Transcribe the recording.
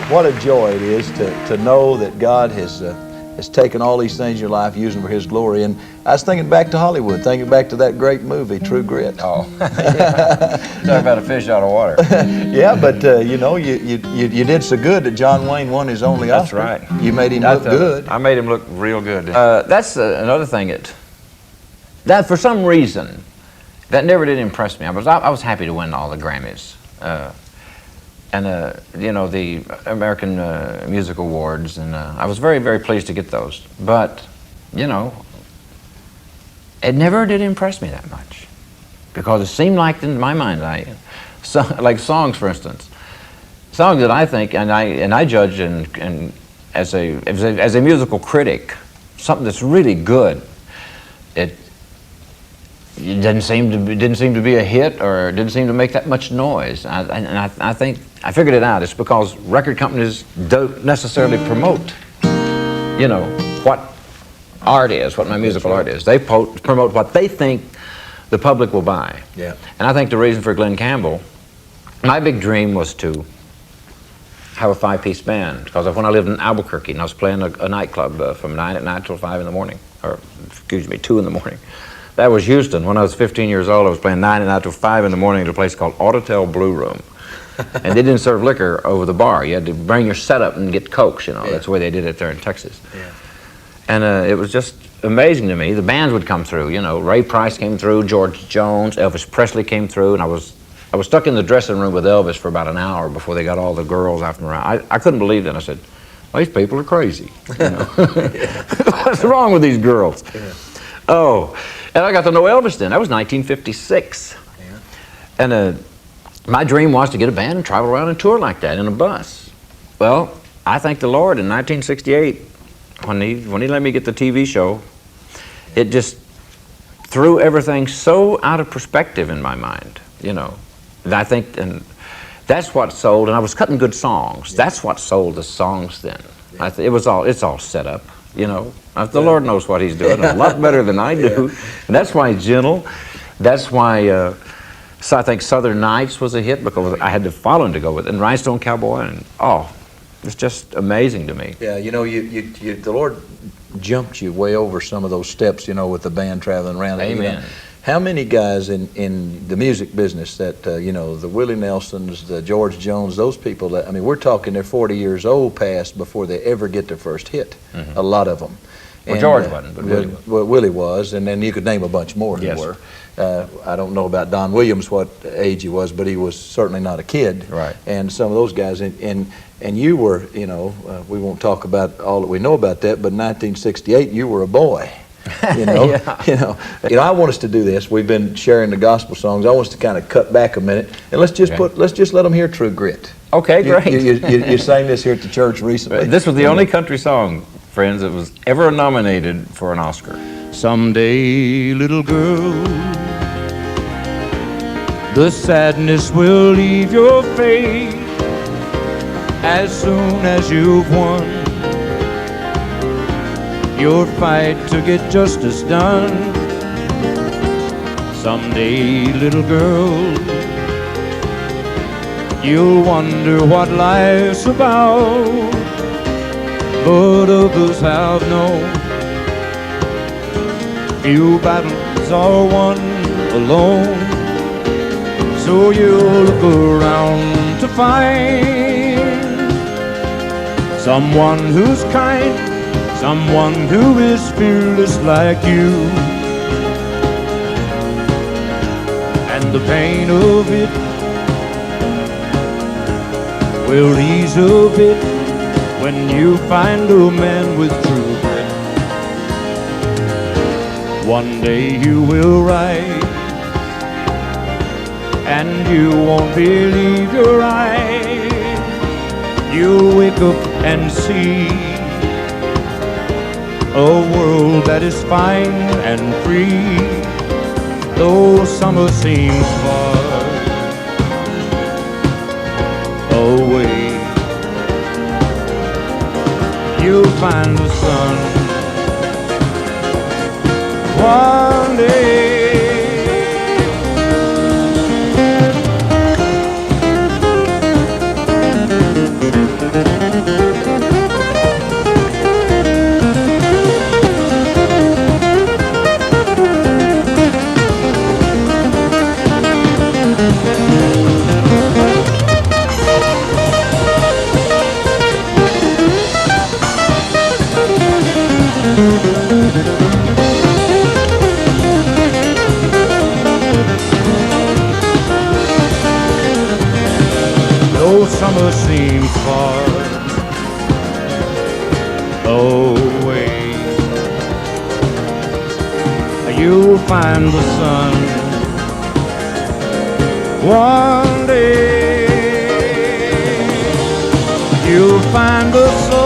What a joy it is to know that God has taken all these things in your life, using them for His glory. And I was thinking back to Hollywood, thinking back to that great movie, True Grit. Oh, yeah. Talk about a fish out of water. Yeah, but you know, you did so good that John Wayne won his only Oscar. That's right. You made him look good. I made him look real good. That's another thing that for some reason, that never did impress me. I was happy to win all the Grammys. And you know, the American Music Awards, and I was very, very pleased to get those. But, you know, it never did impress me that much, because it seemed like, in my mind, like songs, for instance, songs that I think and I judge and as a musical critic, something that's really good, it didn't seem to be a hit, or didn't seem to make that much noise. I think I figured it out. It's because record companies don't necessarily promote, you know, what art is, what my musical art is. They promote what they think the public will buy. Yeah. And I think the reason for Glen Campbell, my big dream was to have a 5-piece band, because when I lived in Albuquerque and I was playing a nightclub from 9 at night till 5 in the morning, or excuse me, 2 in the morning. That was Houston. When I was 15 years old, I was playing 9 at night till 5 in the morning at a place called Auditel Blue Room. And they didn't serve liquor over the bar. You had to bring your setup and get Cokes, you know. Yeah. That's the way they did it there in Texas. Yeah. And it was just amazing to me. The bands would come through, you know. Ray Price came through, George Jones, Elvis Presley came through, and I was stuck in the dressing room with Elvis for about an hour before they got all the girls out from around. I couldn't believe that. I said, well, these people are crazy. You know? What's wrong with these girls? Yeah. Oh, and I got to know Elvis then. That was 1956. Yeah. And my dream was to get a band and travel around and tour like that in a bus. Well, I thank the Lord in 1968, when he let me get the TV show, it just threw everything so out of perspective in my mind, you know. And I think, and that's what sold, and I was cutting good songs. Yeah. That's what sold the songs then. Yeah. It's all set up, you know. The Lord knows what He's doing a lot better than I do. Yeah. And that's why He's gentle. That's why so I think Southern Nights was a hit, because I had to follow Him to go with it. And Rhinestone Cowboy, and it's just amazing to me. Yeah, you know, the Lord jumped you way over some of those steps, you know, with the band traveling around. Amen. You know, how many guys in the music business that, you know, the Willie Nelsons, the George Jones, those people that, I mean, we're talking they're 40 years old past before they ever get their first hit, a lot of them. Well, George wasn't, but Willie was. Well, Willie was, and then you could name a bunch more who were. I don't know about Don Williams, what age he was, but he was certainly not a kid. Right. And some of those guys, and you were, you know, we won't talk about all that we know about that, but in 1968, you were a boy. You know, Yeah. you know. I want us to do this. We've been sharing the gospel songs. I want us to kind of cut back a minute, and let's just let them hear True Grit. Okay, great. You sang this here at the church recently. This was the only country song, friends, that was ever nominated for an Oscar. Someday, little girl, the sadness will leave your face as soon as you've won your fight to get justice done. Someday, little girl, you'll wonder what life's about, but others have known few battles are won alone. So you look around to find someone who's kind, someone who is fearless like you. And the pain of it will ease a bit when you find a man with true grit. One day you will rise, and you won't believe your eyes. You'll wake up and see a world that is fine and free, though summer seems far away. You'll find the sun one day. seems far away. You'll find the sun one day. You'll find the sun